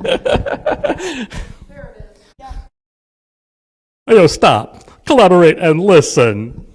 There it is. Yeah. Yo, stop. Collaborate and listen.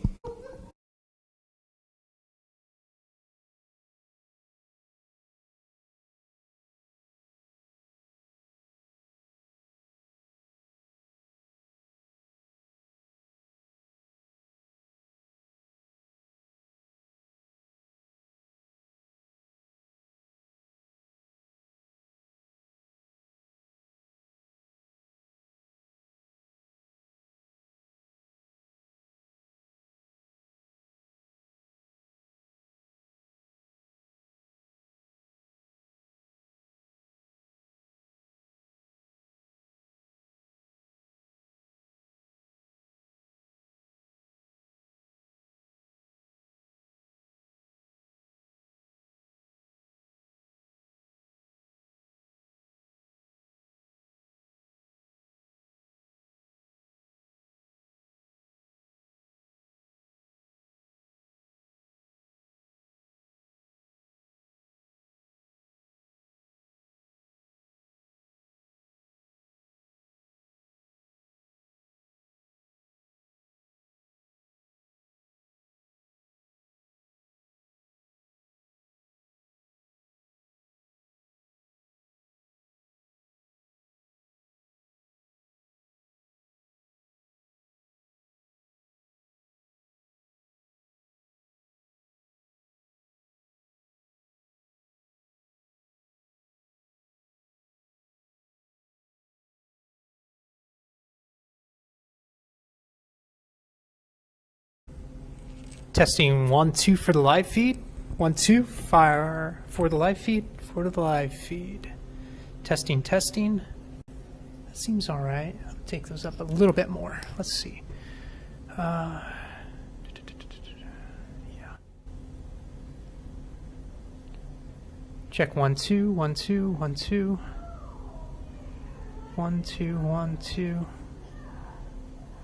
Testing 1, 2 for the live feed. 1, 2, fire for the live feed. For the live feed. Testing, testing. That seems all right. I'll take those up a little bit more. Let's see. Yeah. Check 1, 2, 1, 2, 1, 2. 1, 2, 1, 2.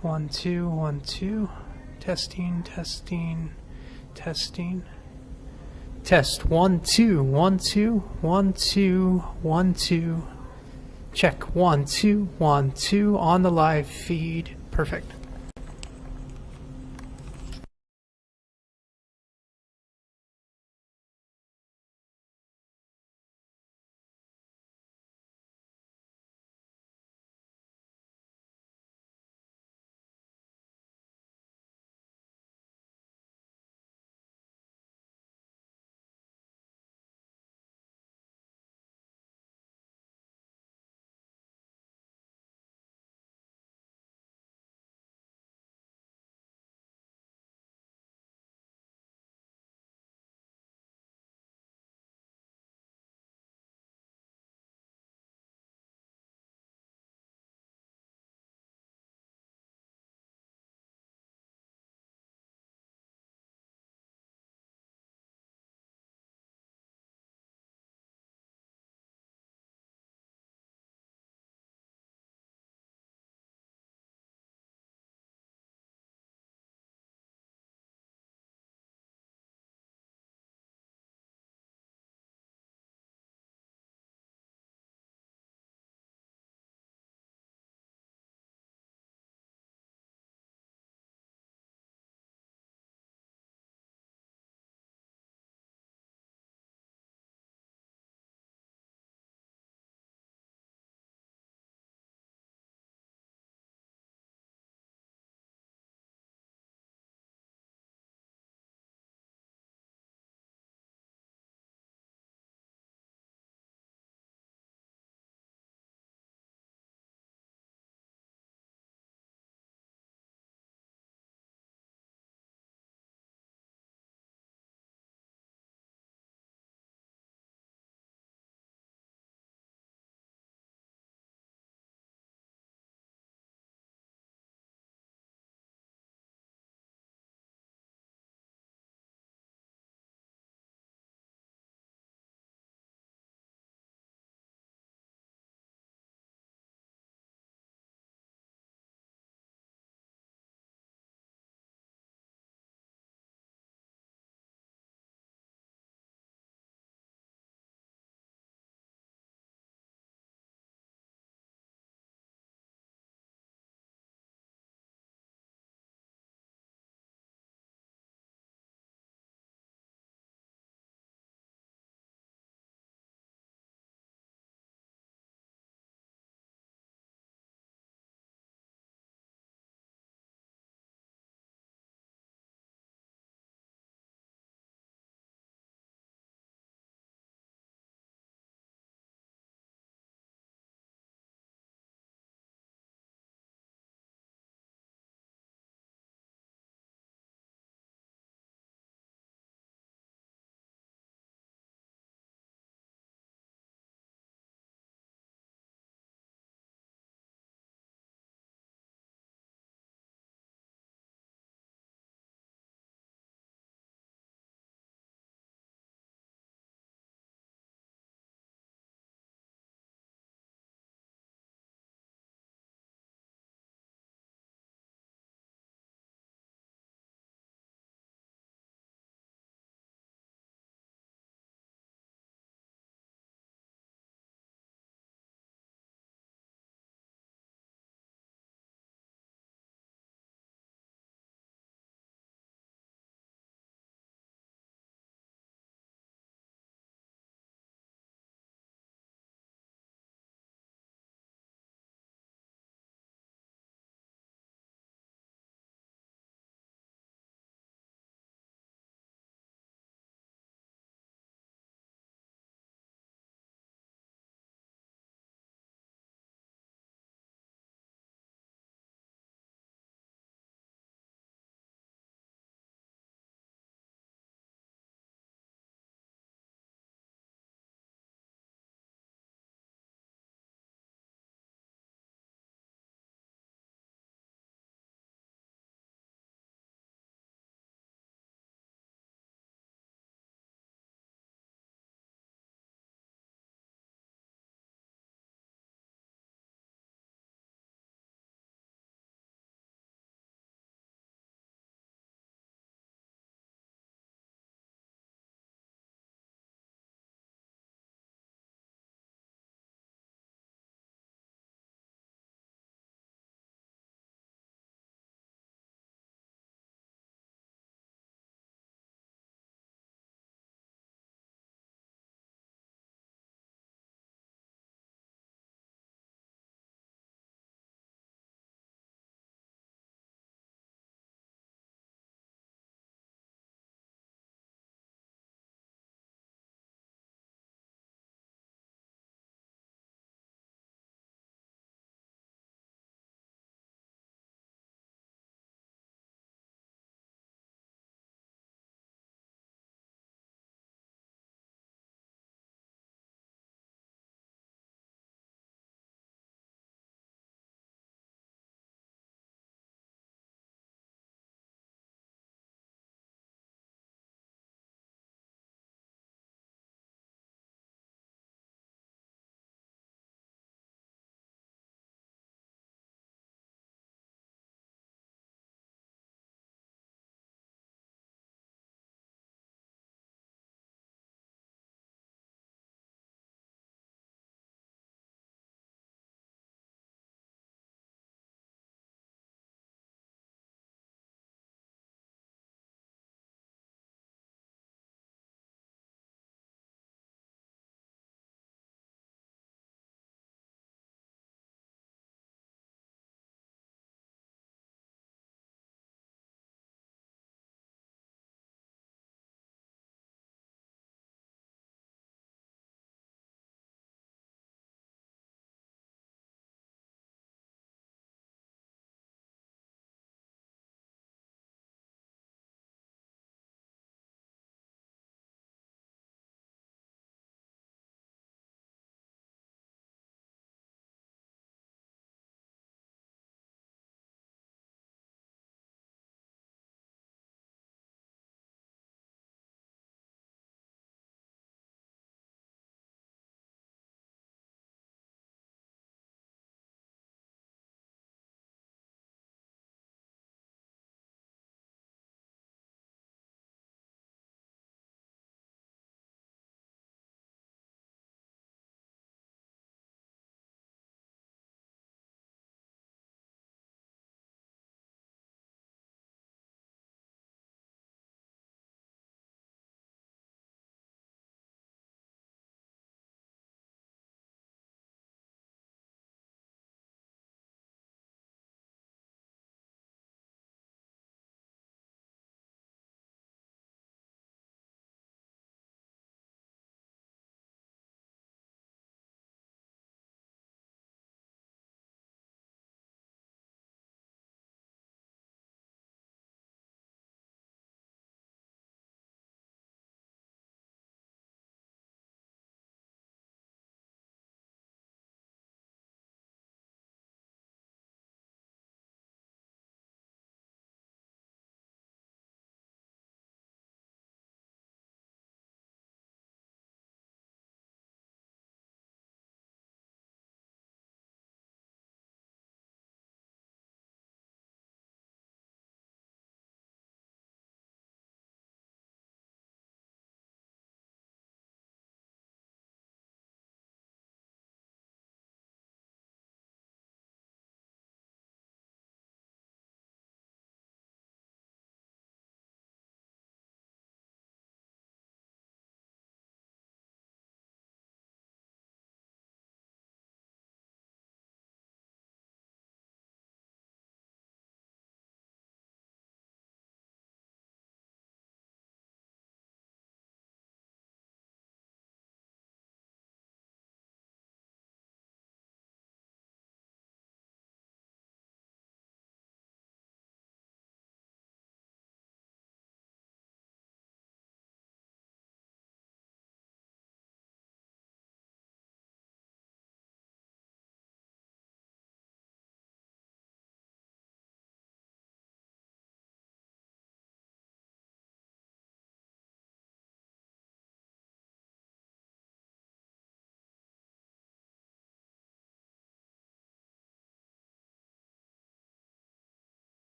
1, 2, 1, 2. Testing, testing, testing. Test 1, 2, 1, 2, 1, 2, 1, 2. Check 1, 2, 1, 2 on the live feed. Perfect.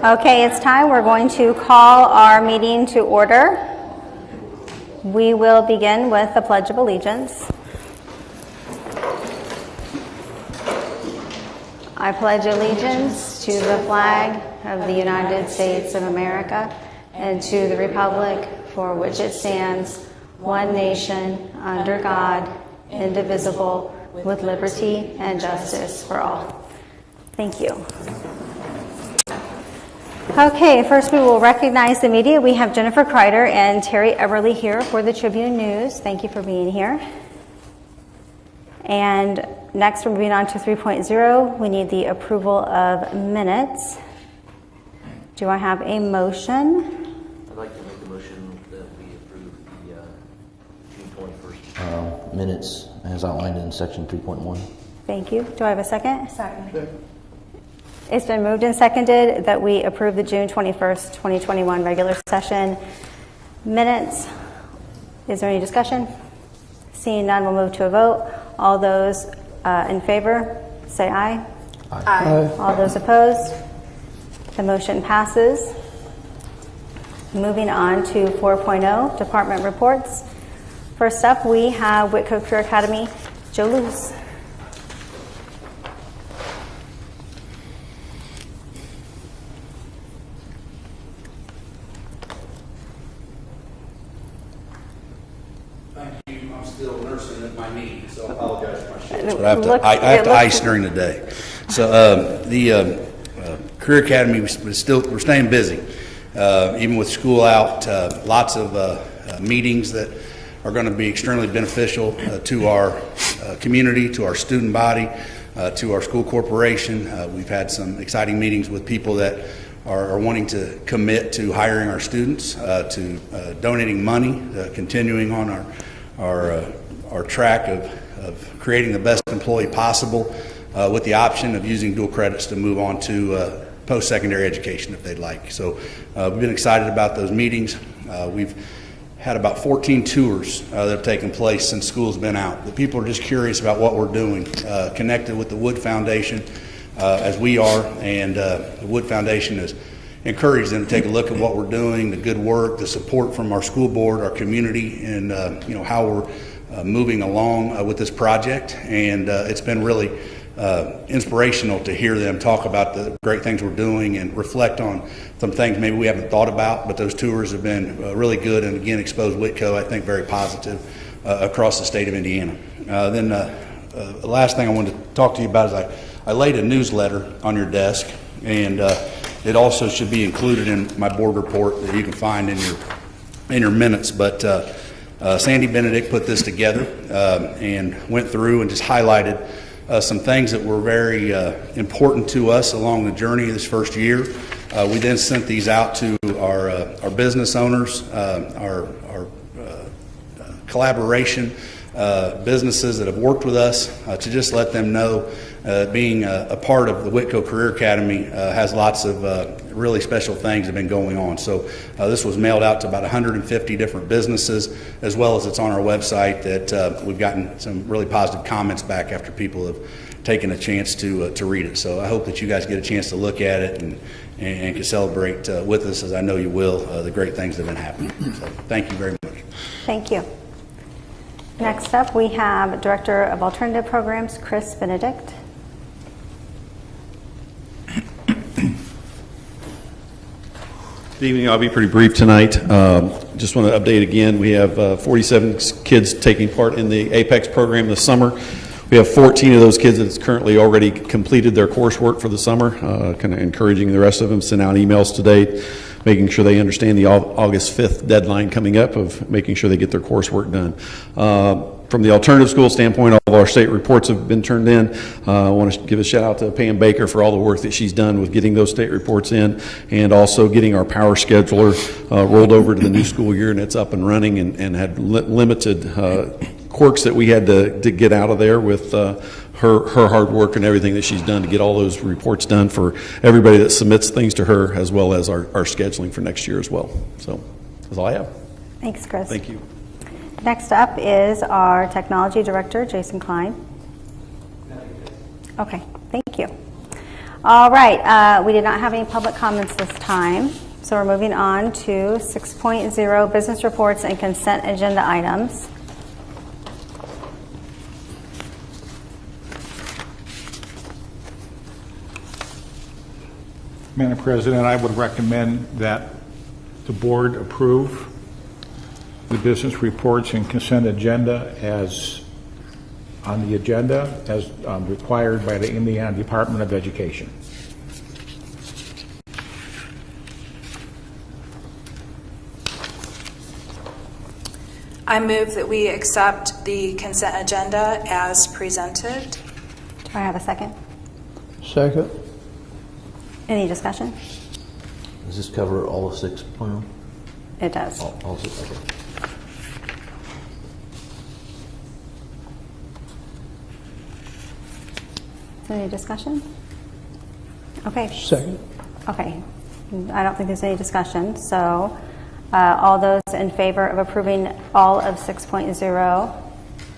Okay, it's time. We're going to call our meeting to order. We will begin with the Pledge of Allegiance. I pledge allegiance to the flag of the United States of America and to the republic for which it stands, one nation, under God, indivisible, with liberty and justice for all. Thank you. Okay, first we will recognize the media. We have Jennifer Kreider and Terry Everly here for the Tribune News. Thank you for being here. And next we're moving on to 3.0. We need the approval of minutes. Do I have a motion? I'd like to make a motion that we approve the June 21st minutes as outlined in section 3.1. Thank you. Do I have a second? Second. It's been moved and seconded that we approve the June 21st, 2021 regular session minutes. Is there any discussion? Seeing none, we'll move to a vote. All those in favor, say aye. Aye. All those opposed? The motion passes. Moving on to 4.0, department reports. First up, we have Whitko Career Academy, Joe Luce. I'm still nursing at my knee, so I apologize for my shit. But I have to ice during the day. So the Career Academy, we're staying busy, even with school out. Lots of meetings that are going to be extremely beneficial to our community, to our student body, to our school corporation. We've had some exciting meetings with people that are wanting to commit to hiring our students, to donating money, continuing on our track of creating the best employee possible, with the option of using dual credits to move on to post-secondary education if they'd like. So we've been excited about those meetings. We've had about 14 tours that have taken place since school's been out. The people are just curious about what we're doing, connected with the Wood Foundation as we are, and the Wood Foundation has encouraged them to take a look at what we're doing, the good work, the support from our school board, our community, and how we're moving along with this project. And it's been really inspirational to hear them talk about the great things we're doing and reflect on some things maybe we haven't thought about, but those tours have been really good and again exposed Whitko, I think, very positive across the state of Indiana. Then the last thing I wanted to talk to you about is I laid a newsletter on your desk, and it also should be included in my board report that you can find in your minutes. But Sandy Benedict put this together and went through and just highlighted some things that were very important to us along the journey of this first year. We then sent these out to our business owners, our collaboration businesses that have worked with us, to just let them know being a part of the Whitko Career Academy has lots of really special things that have been going on. So this was mailed out to about 150 different businesses, as well as it's on our website that we've gotten some really positive comments back after people have taken a chance to read it. So I hope that you guys get a chance to look at it and can celebrate with us, as I know you will, the great things that have been happening. So thank you very much. Thank you. Next up, we have Director of Alternative Programs, Chris Benedict. Good evening. I'll be pretty brief tonight. Just want to update again. We have 47 kids taking part in the APEX program this summer. We have 14 of those kids that's currently already completed their coursework for the summer, kind of encouraging the rest of them, send out emails today, making sure they understand the August 5th deadline coming up of making sure they get their coursework done. From the alternative school standpoint, all of our state reports have been turned in. I want to give a shout out to Pam Baker for all the work that she's done with getting those state reports in, and also getting our power scheduler rolled over to the new school year, and it's up and running, and had limited quirks that we had to get out of there with her hard work and everything that she's done to get all those reports done for everybody that submits things to her, as well as our scheduling for next year as well. So that's all I have. Thanks, Chris. Thank you. Next up is our Technology Director, Jason Klein. Okay, thank you. All right, we did not have any public comments this time, so we're moving on to 6.0 business reports and consent agenda items. Madam President, I would recommend that the board approve the business reports and consent agenda as on the agenda as required by the Indiana Department of Education. I move that we accept the consent agenda as presented. Do I have a second? Second. Any discussion? Does this cover all of 6.0? It does. All 6, okay. Is there any discussion? Okay. Second. Okay. I don't think there's any discussion. So all those in favor of approving all of 6.0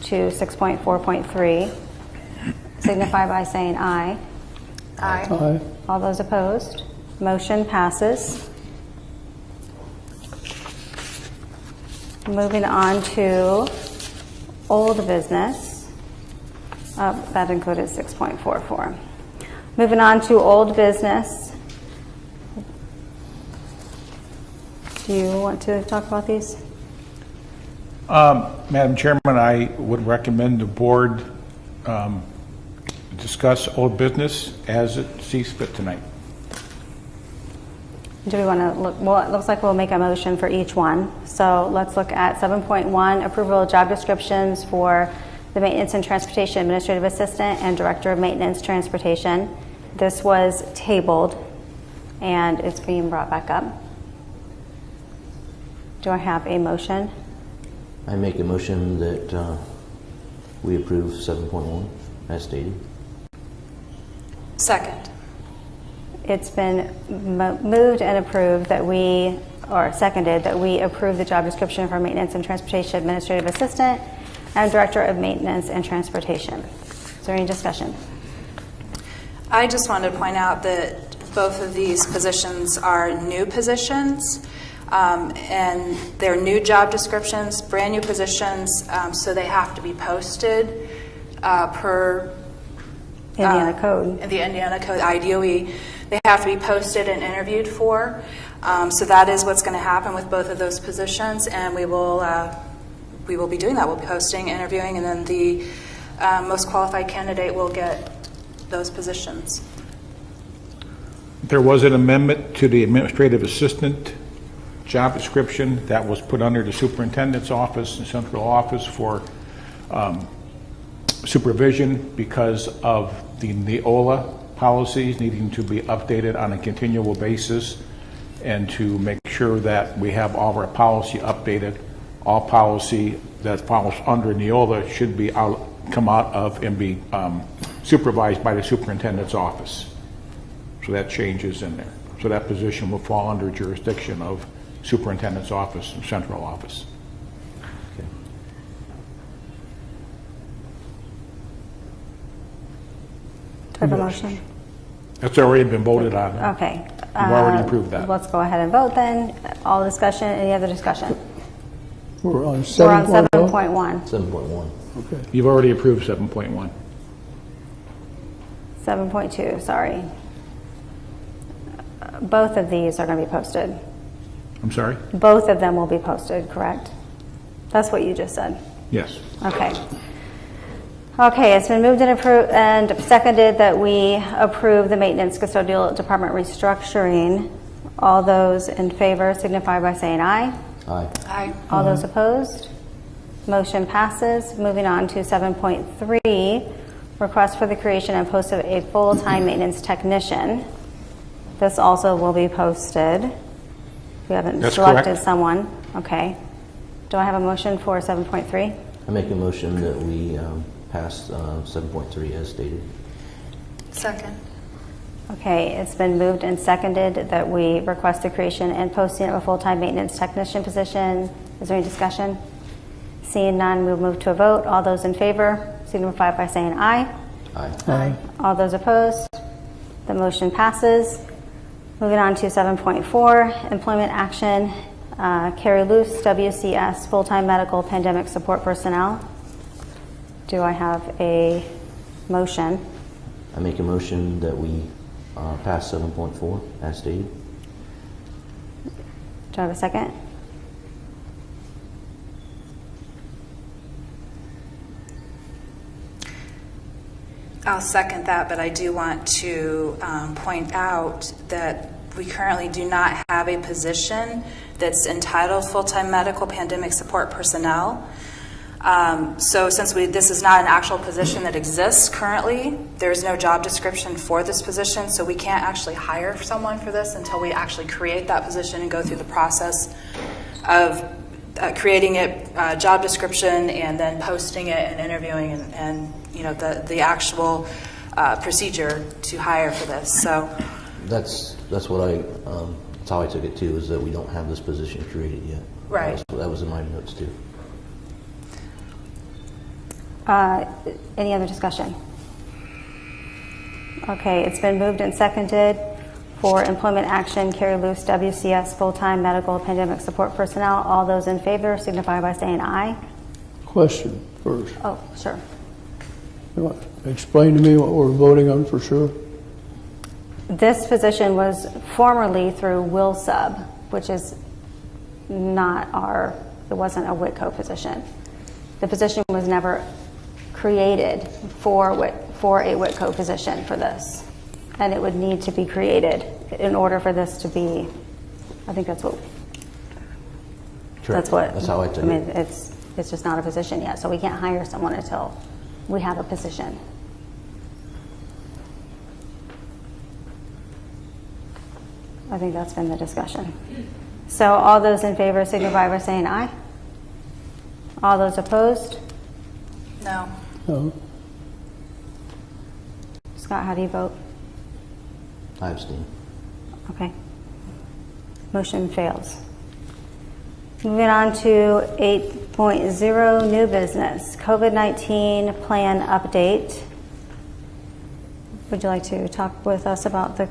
to 6.4.3 signify by saying aye. Aye. Aye. All those opposed? Motion passes. Moving on to old business. That included 6.44. Moving on to old business. Do you want to talk about these? Madam Chairman, I would recommend the board discuss old business as it sees fit tonight. Do we want to look? Well, it looks like we'll make a motion for each one. So let's look at 7.1, approval of job descriptions for the Maintenance and Transportation Administrative Assistant and Director of Maintenance Transportation. This was tabled and it's being brought back up. Do I have a motion? I make a motion that we approve 7.1 as stated. Second. It's been moved and approved that we, or seconded, that we approve the job description for Maintenance and Transportation Administrative Assistant and Director of Maintenance and Transportation. Is there any discussion? I just wanted to point out that both of these positions are new positions, and they're new job descriptions, brand new positions, so they have to be posted per Indiana Code. the Indiana Code, IDOE. They have to be posted and interviewed for. So that is what's going to happen with both of those positions, and we will be doing that. We'll be posting, interviewing, and then the most qualified candidate will get those positions. There was an amendment to the administrative assistant job description that was put under the superintendent's office and central office for supervision because of the Neola policies needing to be updated on a continual basis, and to make sure that we have all of our policy updated. All policy that falls under Neola should be come out of and be supervised by the superintendent's office. So that changes in there. So that position will fall under jurisdiction of superintendent's office and central office. Okay. Do I have a motion? That's already been voted on. Okay. You've already approved that. Let's go ahead and vote then. All discussion, any other discussion? We're on We're on 7.0. 7.1. 7.1. Okay. You've already approved 7.1. 7.2, sorry. Both of these are going to be posted. I'm sorry? Both of them will be posted, correct? That's what you just said. Yes. Okay. Okay, it's been moved and approved and seconded that we approve the Maintenance Custodial Department restructuring. All those in favor signify by saying aye. Aye. Aye. All those opposed? Motion passes. Moving on to 7.3, request for the creation and post of a full-time maintenance technician. This also will be posted. We haven't That's selected correct. someone. Okay. Do I have a motion for 7.3? I make a motion that we pass 7.3 as stated. Second. Okay, it's been moved and seconded that we request the creation and posting of a full-time maintenance technician position. Is there any discussion? Seeing none, we'll move to a vote. All those in favor signify by saying aye. Aye. Aye. All those opposed? The motion passes. Moving on to 7.4, employment action. Carrie Luce, WCS, full-time medical pandemic support personnel. Do I have a motion? I make a motion that we pass 7.4 as stated. Do I have a second? I'll second that, but I do want to point out that we currently do not have a position that's entitled full-time medical pandemic support personnel. So since this is not an actual position that exists currently, there's no job description for this position, so we can't actually hire someone for this until we actually create that position and go through the process of creating it, job description, and then posting it and interviewing and you know the actual procedure to hire for this. So That's what that's how I took it too, is that we don't have this position created yet. Right. That was in my notes too. Any other discussion? Okay, it's been moved and seconded for employment action, Carrie Luce, WCS, full-time medical pandemic support personnel. All those in favor signify by saying aye. Question first. Oh, sure. You want to explain to me what we're voting on for sure? This position was formerly through Will Sub, which is not it wasn't a Whitko position. The position was never created for a Whitko position for this. And it would need to be created in order for this to be, I think that's what, Correct. That's how I took I mean, it. it's just not a position yet, so we can't hire someone until we have a position. I think that's been the discussion. So all those in favor signify by saying aye. All those opposed? no. No. Scott, how do you vote? I abstain. Okay. Motion fails. Moving on to 8.0, new business, COVID-19 plan update. Would you like to talk with us about the,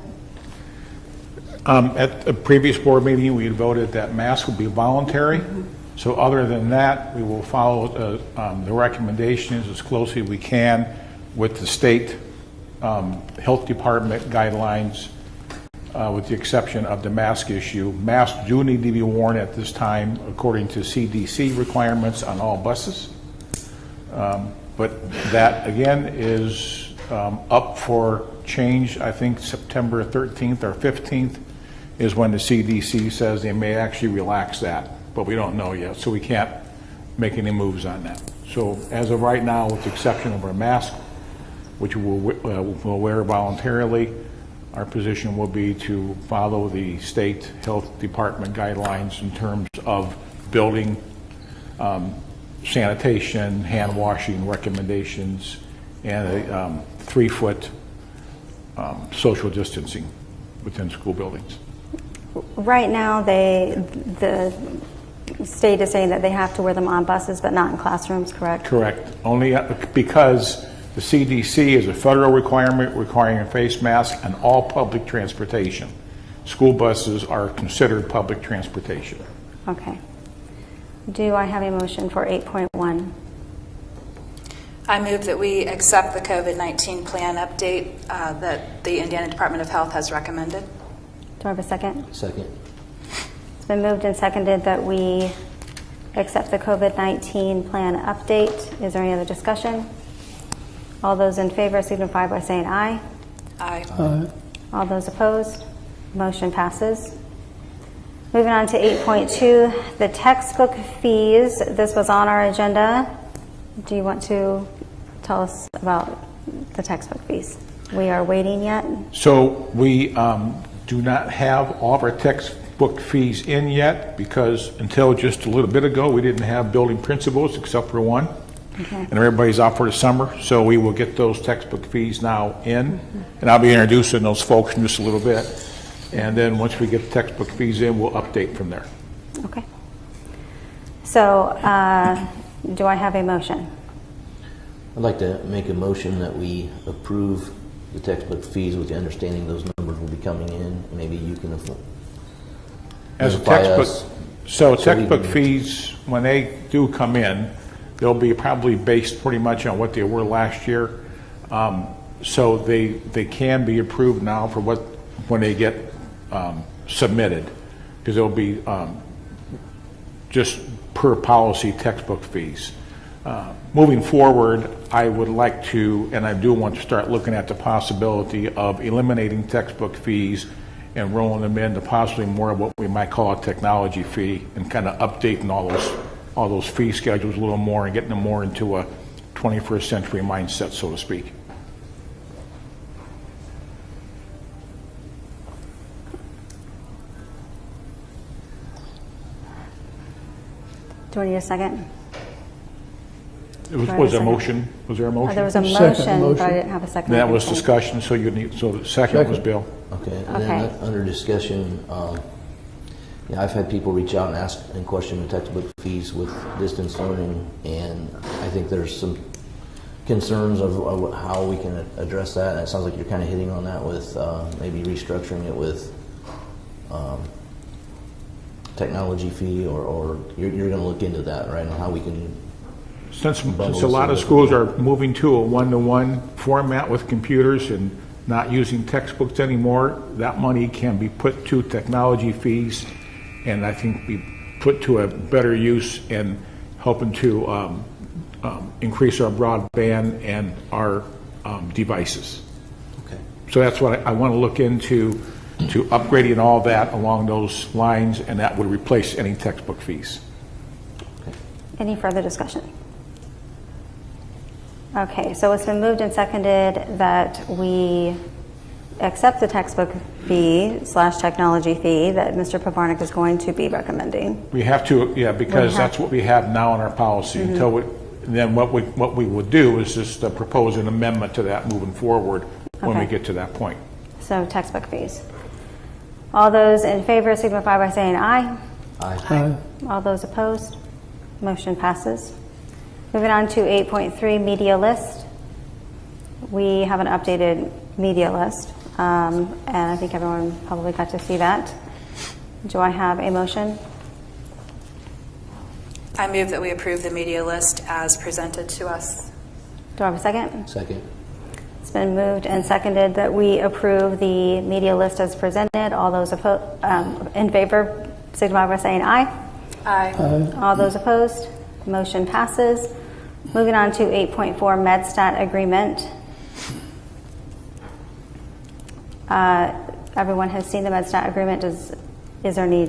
At a previous board meeting, we had voted that masks would be voluntary. So other than that, we will follow the recommendations as closely as we can with the state health department guidelines, with the exception of the mask issue. Masks do need to be worn at this time according to CDC requirements on all buses. But that, again, is up for change. I think September 13th or 15th is when the CDC says they may actually relax that, but we don't know yet, so we can't make any moves on that. So as of right now, with the exception of our mask, which we'll wear voluntarily, our position will be to follow the state health department guidelines in terms of building sanitation, hand washing recommendations, and a 3-foot social distancing within school buildings. right now the state is saying that they have to wear them on buses but not in classrooms, correct? Correct. Only because the CDC is a federal requirement requiring a face mask on all public transportation. School buses are considered public transportation. Okay. Do I have a motion for 8.1? I move that we accept the COVID-19 plan update that the Indiana Department of Health has recommended. Do I have a second? Second. It's been moved and seconded that we accept the COVID-19 plan update. Is there any other discussion? All those in favor signify by saying aye. Aye. All those opposed? Motion passes. Moving on to 8.2, the textbook fees. This was on our agenda. Do you want to tell us about the textbook fees? We are waiting yet? So we do not have all of our textbook fees in yet because until just a little bit ago, we didn't have building principals except for one. Okay. And everybody's out for the summer, so we will get those textbook fees now in. And I'll be introducing those folks in just a little bit. And then once we get the textbook fees in, we'll update from there. Okay. So do I have a motion? I'd like to make a motion that we approve the textbook fees with the understanding those numbers will be coming in? Maybe you can As a notify textbook, us. so we textbook can- fees, when they do come in, they'll be probably based pretty much on what they were last year. So they can be approved now for when they get submitted, because they'll be just per policy textbook fees. Moving forward, I would like to, and I do want to start looking at the possibility of eliminating textbook fees and rolling them into possibly more of what we might call a technology fee, and kind of updating all those fee schedules a little more and getting them more into a 21st century mindset, so to speak. Do we need a second? Was Right, there a second. motion? Was there a motion? There was a Second motion, but I motion. didn't have a second. That was Okay. discussion, so so the second was Second. Bill. Okay, and Okay. then under discussion, yeah, I've had people reach out and ask and question the textbook fees with distance learning, and I think there's some concerns of how we can address that, and it sounds like you're kind of hitting on that with maybe restructuring it with technology fee, or you're going to look into that, right, on how we can. Since a lot of schools are moving to a one-to-one format with computers and not using textbooks anymore, that money can be put to technology fees, and I think be put to a better use in helping to increase our broadband and our devices. Okay. So that's what I want to look into, to upgrading all that along those lines, and that would replace any textbook fees. Any further discussion? Okay, so it's been moved and seconded that we accept the textbook fee / technology fee that Mr. Pivarnik is going to be recommending. We have to, yeah, because have- that's what we have now in our policy. Until then what we would do is just propose an amendment to that moving forward when we Okay. get to that point. So textbook fees. All those in favor signify by saying aye. Aye. All those opposed? Motion passes. Moving on to 8.3, media list. We have an updated media list, and I think everyone probably got to see that. Do I have a motion? I move that we approve the media list as presented to us. Do I have a second? Second. It's been moved and seconded that we approve the media list as presented. All those in favor signify by saying aye. Aye. All those opposed? Motion passes. Moving on to 8.4, MedStat agreement. Everyone has seen the MedStat agreement. Is there any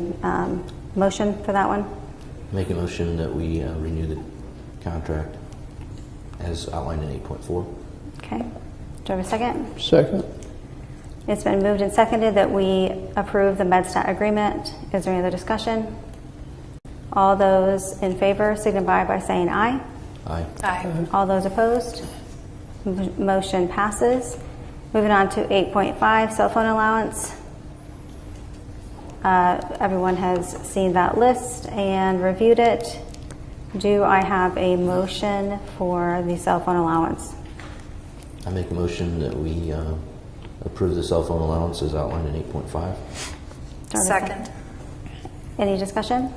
motion for that one? Make a motion that we renew the contract as outlined in 8.4. Okay. Do I have a second? Second. It's been moved and seconded that we approve the MedStat agreement. Is there any other discussion? All those in favor signify by saying aye. Aye. Aye. All those opposed? Motion passes. Moving on to 8.5, cell phone allowance. Everyone has seen that list and reviewed it. Do I have a motion for the cell phone allowance? I make a motion that we approve the cell phone allowance as outlined in 8.5. Do I have a Second. Any discussion?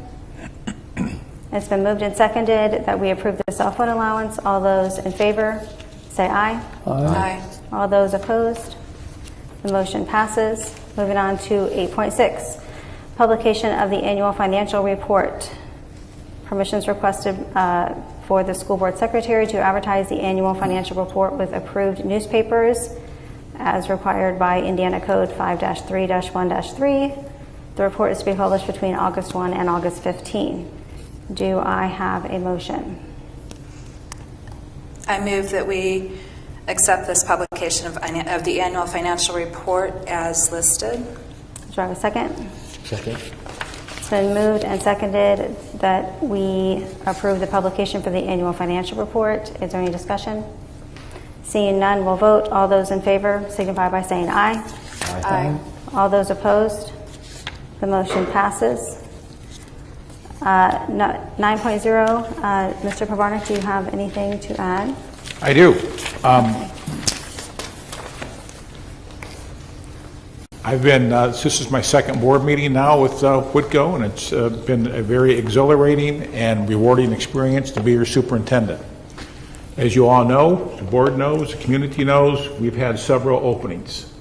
It's been moved and seconded that we approve the cell phone allowance. All those in favor, say aye. Aye. All those opposed? The motion passes. Moving on to 8.6, publication of the annual financial report. Permissions requested for the school board secretary to advertise the annual financial report with approved newspapers as required by Indiana Code 5-3-1-3. The report is to be published between August 1 and August 15. Do I have a motion? I move that we accept this publication of the annual financial report as listed. Do I have a second? Second. It's been moved and seconded that we approve the publication for the annual financial report. Is there any discussion? Seeing none, we'll vote. All those in favor signify by saying aye. Aye. All those opposed? The motion passes. 9.0, Mr. Pivarnik, do you have anything to add? I do. This is my second board meeting now with Whitko, and it's been a very exhilarating and rewarding experience to be your superintendent. As you all know, the board knows, the community knows, we've had several openings,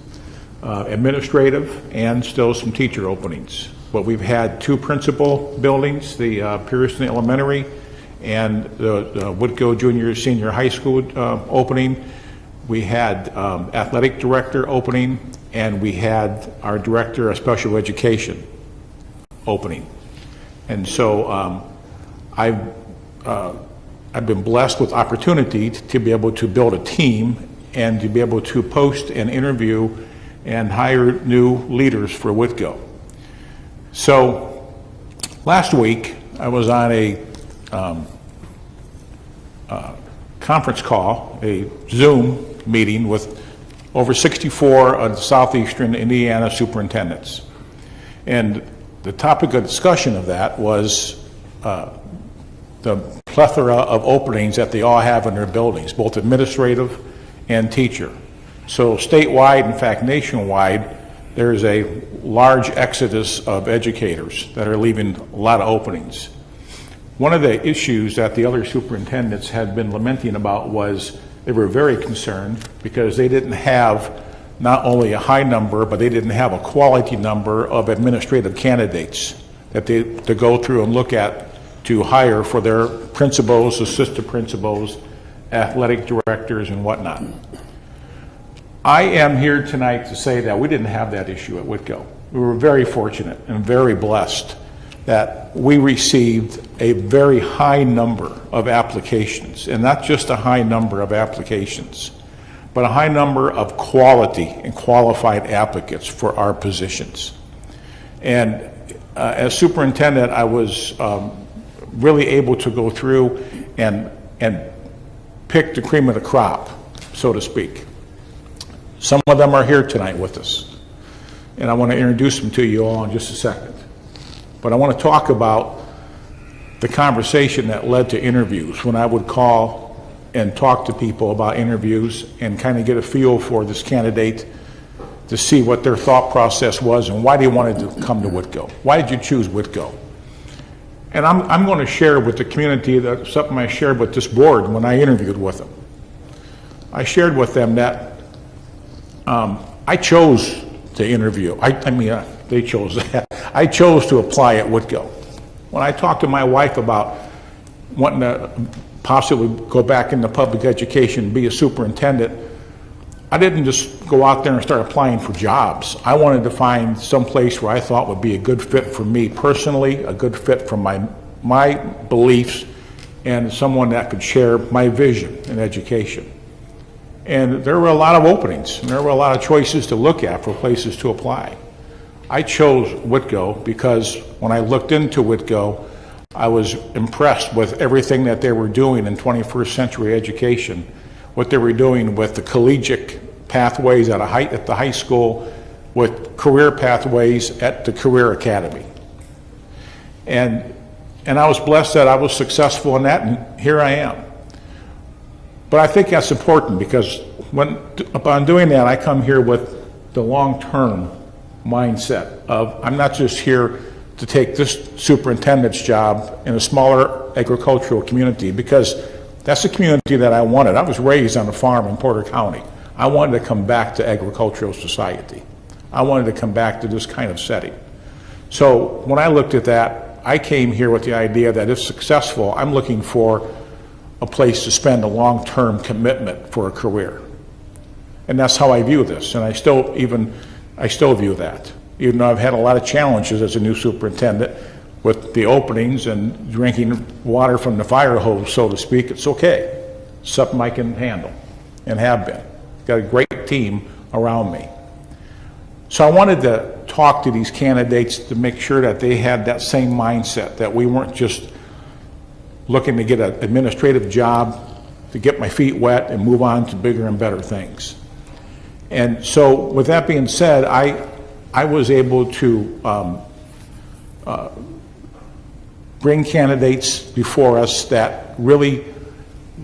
administrative and still some teacher openings. But we've had 2 principal buildings, the Pearson Elementary and the Whitko Junior Senior High School opening. We had athletic director opening, and we had our director of special education opening. And so I've been blessed with opportunity to be able to build a team and to be able to post and interview and hire new leaders for Whitko. So last week I was on a conference call, a Zoom meeting with over 64 of the Southeastern Indiana superintendents. And the topic of discussion of that was the plethora of openings that they all have in their buildings, both administrative and teacher. So statewide, in fact nationwide, there's a large exodus of educators that are leaving a lot of openings. One of the issues that the other superintendents had been lamenting about was they were very concerned because they didn't have not only a high number, but they didn't have a quality number of administrative candidates that they to go through and look at to hire for their principals, assistant principals, athletic directors, and whatnot. I am here tonight to say that we didn't have that issue at Whitko. We were very fortunate and very blessed that we received a very high number of applications, and not just a high number of applications, but a high number of quality and qualified applicants for our positions. And as superintendent, I was really able to go through and pick the cream of the crop, so to speak. Some of them are here tonight with us, and I want to introduce them to you all in just a second. But I want to talk about the conversation that led to interviews, when I would call and talk to people about interviews and kind of get a feel for this candidate to see what their thought process was and why they wanted to come to Whitko. Why did you choose Whitko? And I'm going to share with the community that something I shared with this board when I interviewed with them. I shared with them that I chose to interview. They chose that. I chose to apply at Whitko. When I talked to my wife about wanting to possibly go back into public education and be a superintendent, I didn't just go out there and start applying for jobs. I wanted to find some place where I thought would be a good fit for me personally, a good fit for my beliefs, and someone that could share my vision in education. And there were a lot of openings, and there were a lot of choices to look at for places to apply. I chose Whitko because when I looked into Whitko, I was impressed with everything that they were doing in 21st century education, what they were doing with the collegiate pathways at the high school, with career pathways at the career academy. And I was blessed that I was successful in that, and here I am. But I think that's important because upon doing that, I come here with the long-term mindset of I'm not just here to take this superintendent's job in a smaller agricultural community, because that's the community that I wanted. I was raised on a farm in Porter County. I wanted to come back to agricultural society. I wanted to come back to this kind of setting. So when I looked at that, I came here with the idea that if successful, I'm looking for a place to spend a long-term commitment for a career. And that's how I view this, and I still view that. Even though I've had a lot of challenges as a new superintendent with the openings and drinking water from the fire hose, so to speak, it's okay. It's something I can handle and have been. Got a great team around me. So I wanted to talk to these candidates to make sure that they had that same mindset, that we weren't just looking to get an administrative job, to get my feet wet and move on to bigger and better things. And so with that being said, I was able to bring candidates before us that really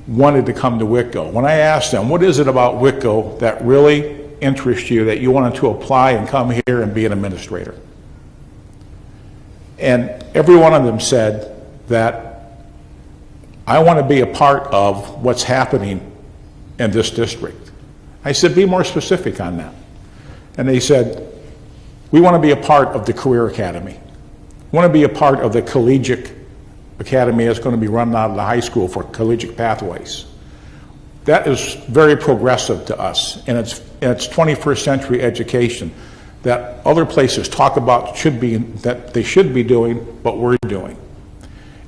wanted to come to Whitko. When I asked them, what is it about Whitko that really interest you that you wanted to apply and come here and be an administrator. And every one of them said that I want to be a part of what's happening in this district. I said, be more specific on that. And they said, we want to be a part of the Career Academy. We want to be a part of the Collegiate Academy that's going to be run out of the high school for collegiate pathways. That is very progressive to us, and it's 21st century education that other places talk about that they should be doing what we're doing.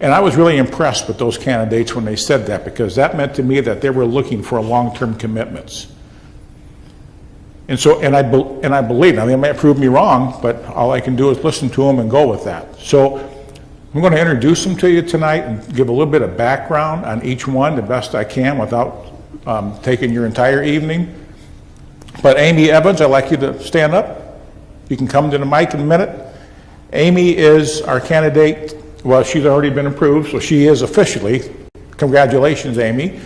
And I was really impressed with those candidates when they said that, because that meant to me that they were looking for long-term commitments. And so, and I believe, now they might prove me wrong, but all I can do is listen to them and go with that. So I'm going to introduce them to you tonight and give a little bit of background on each one the best I can without taking your entire evening. But Amy Evans, I'd like you to stand up. You can come to the mic in a minute. Amy is our candidate. Well, she's already been approved, so she is officially, congratulations, Amy,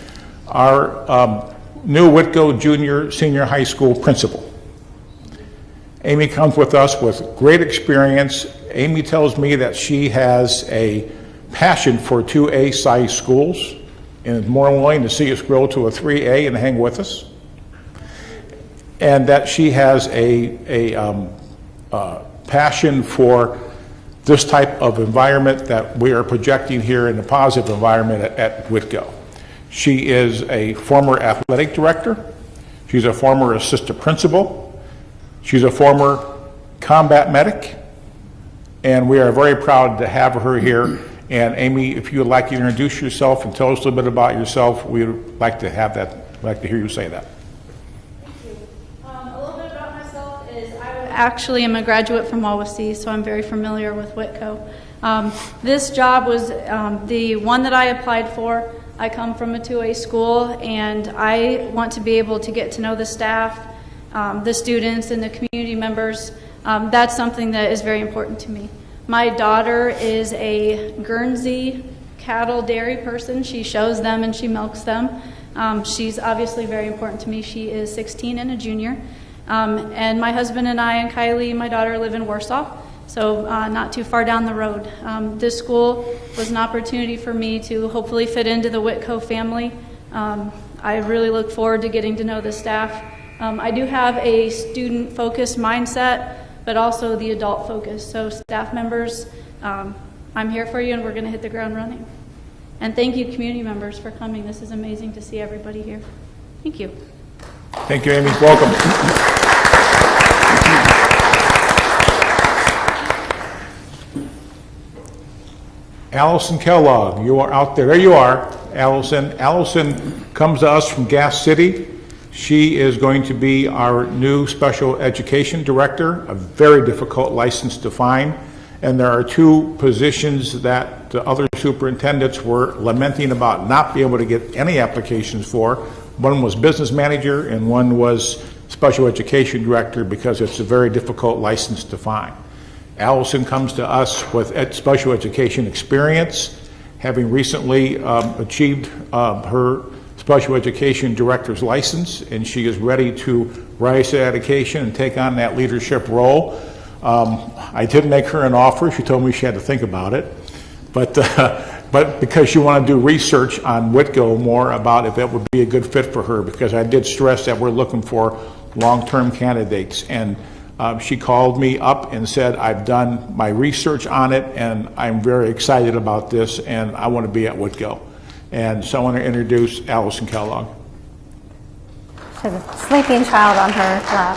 our new Whitko Junior Senior High School principal. Amy comes with us with great experience. Amy tells me that she has a passion for 2A size schools and is more willing to see us grow to a 3A and hang with us. And that she has a passion for this type of environment that we are projecting here in the positive environment at Whitko. She is a former athletic director. She's a former assistant principal. She's a former combat medic. And we are very proud to have her here. And Amy, if you would like to introduce yourself and tell us a little bit about yourself, we would like to have that, like to hear you say that. Thank you. A little bit about myself is I actually am a graduate from WCA, so I'm very familiar with Whitko. This job was the one that I applied for. I come from a 2A school, and I want to be able to get to know the staff, the students, and the community members. That's something that is very important to me. My daughter is a Guernsey cattle dairy person. She shows them and she milks them. She's obviously very important to me. She is 16 and a junior. And my husband and I and Kylie, my daughter, live in Warsaw, so not too far down the road. This school was an opportunity for me to hopefully fit into the Whitko family. I really look forward to getting to know the staff. I do have a student-focused mindset, but also the adult focus. So staff members, I'm here for you, and we're going to hit the ground running. And thank you, community members, for coming. This is amazing to see everybody here. Thank you. Thank you, Amy. Welcome. Allison Kellogg, you are out there. There you are, Allison. Allison comes to us from Gas City. She is going to be our new special education director, a very difficult license to find. And there are two positions that the other superintendents were lamenting about not being able to get any applications for. One was business manager and one was special education director, because it's a very difficult license to find. Allison comes to us with special education experience, having recently achieved her special education director's license, and she is ready to rise to that occasion and take on that leadership role. I did make her an offer. She told me she had to think about it, but because she wanted to do research on Whitko more about if that would be a good fit for her, because I did stress that we're looking for long-term candidates. And she called me up and said, I've done my research on it and I'm very excited about this and I want to be at Whitko. And so I want to introduce Allison Kellogg. She has a sleeping child on her lap.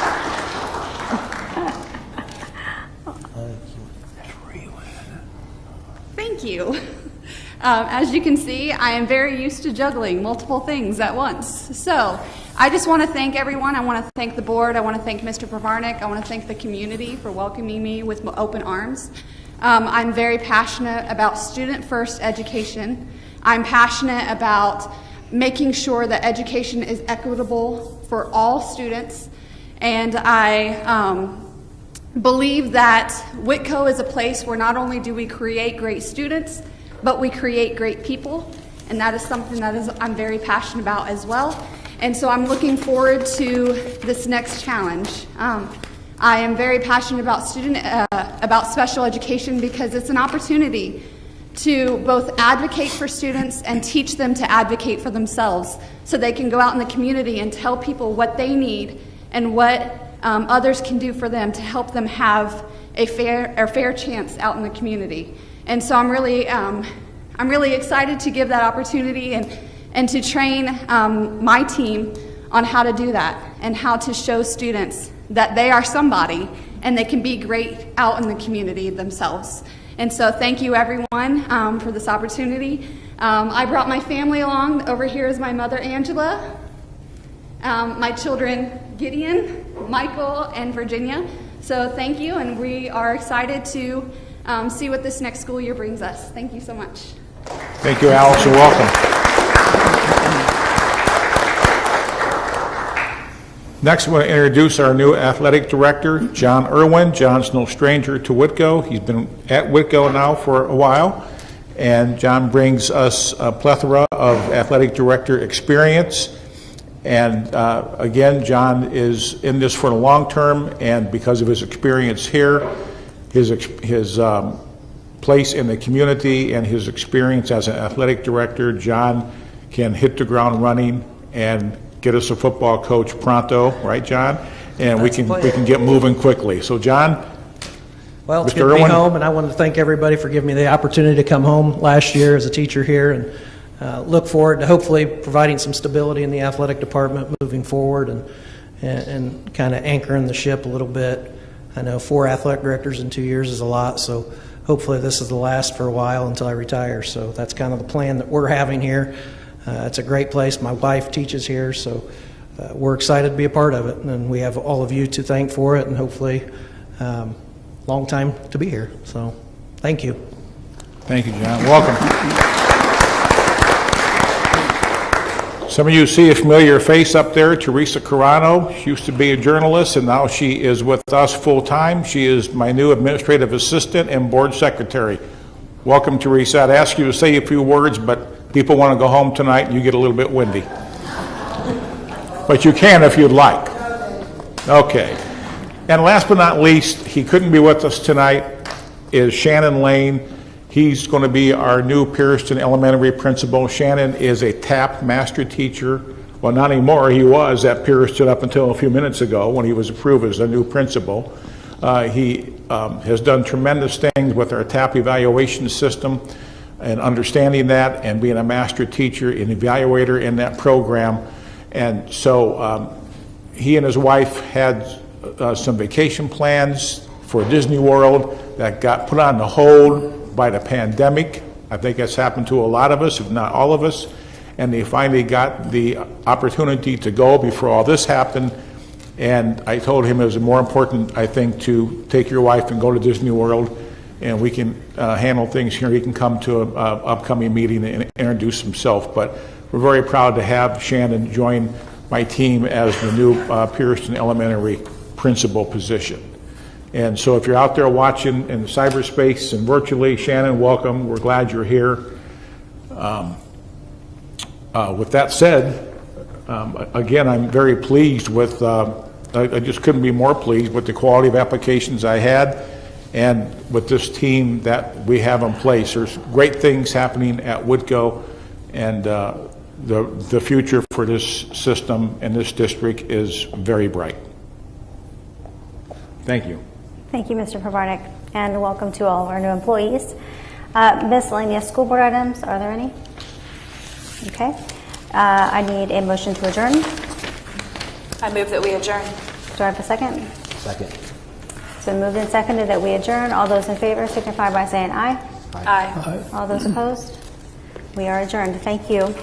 Thank you. As you can see, I am very used to juggling multiple things at once. So I just want to thank everyone. I want to thank the board. I want to thank Mr. Pivarnik. I want to thank the community for welcoming me with open arms. I'm very passionate about student-first education. I'm passionate about making sure that education is equitable for all students. And I believe that Whitko is a place where not only do we create great students, but we create great people. And that is something that I'm very passionate about as well. And so I'm looking forward to this next challenge. I am very passionate about about special education because it's an opportunity to both advocate for students and teach them to advocate for themselves so they can go out in the community and tell people what they need and what others can do for them to help them have a fair chance out in the community. And so I'm really excited to give that opportunity and to train my team on how to do that and how to show students that they are somebody and they can be great out in the community themselves. And so thank you everyone for this opportunity. I brought my family along. Over here is my mother Angela, my children Gideon, Michael, and Virginia. So thank you, and we are excited to see what this next school year brings us. Thank you so much. Thank you, Allison. Welcome. Next, I want to introduce our new athletic director, John Irwin. John's no stranger to Whitko. He's been at Whitko now for a while, and John brings us a plethora of athletic director experience. And again, John is in this for the long term, and because of his experience here, his place in the community, and his experience as an athletic director, John can hit the ground running and get us a football coach pronto, right, John? And we can get moving quickly. So, John. Well, it's Mr. good to be Irwin? home, and I want to thank everybody for giving me the opportunity to come home last year as a teacher here, and look forward to hopefully providing some stability in the athletic department moving forward, and kind of anchoring the ship a little bit. I know 4 athletic directors in 2 years is a lot, so hopefully this is the last for a while until I retire. So that's kind of the plan that we're having here. It's a great place. My wife teaches here, so we're excited to be a part of it. And we have all of you to thank for it, and hopefully long time to be here. So thank you. Thank you, John. Welcome. Some of you see a familiar face up there, Teresa Carano. She used to be a journalist, and now she is with us full-time. She is my new administrative assistant and board secretary. Welcome, Teresa. I'd ask you to say a few words, but people want to go home tonight, and you get a little bit windy. But you can if you'd like. Okay. And last but not least, he couldn't be with us tonight, is Shannon Lane. He's going to be our new Pierceton Elementary principal. Shannon is a TAP master teacher. Well, not anymore. He was at Pierceton up until a few minutes ago when he was approved as a new principal. He has done tremendous things with our TAP evaluation system, and understanding that, and being a master teacher and evaluator in that program. And so he and his wife had some vacation plans for Disney World that got put on the hold by the pandemic. I think that's happened to a lot of us, if not all of us. And they finally got the opportunity to go before all this happened. And I told him it was more important, I think, to take your wife and go to Disney World, and we can handle things here. He can come to an upcoming meeting and introduce himself. But we're very proud to have Shannon join my team as the new Pierceton Elementary principal position. And so if you're out there watching in cyberspace and virtually, Shannon, welcome. We're glad you're here. With that said, again, I'm very pleased with, I just couldn't be more pleased with the quality of applications I had, and with this team that we have in place. There's great things happening at Whitko, and the future for this system and this district is very bright. Thank you. Thank you, Mr. Pivarnik, and welcome to all of our new employees. Miscellaneous school board items, are there any? Okay. I need a motion to adjourn. I move that we adjourn. Do I have a second? Second. It's been moved and seconded that we adjourn. All those in favor signify by saying aye. Aye. All those opposed? We are adjourned. Thank you.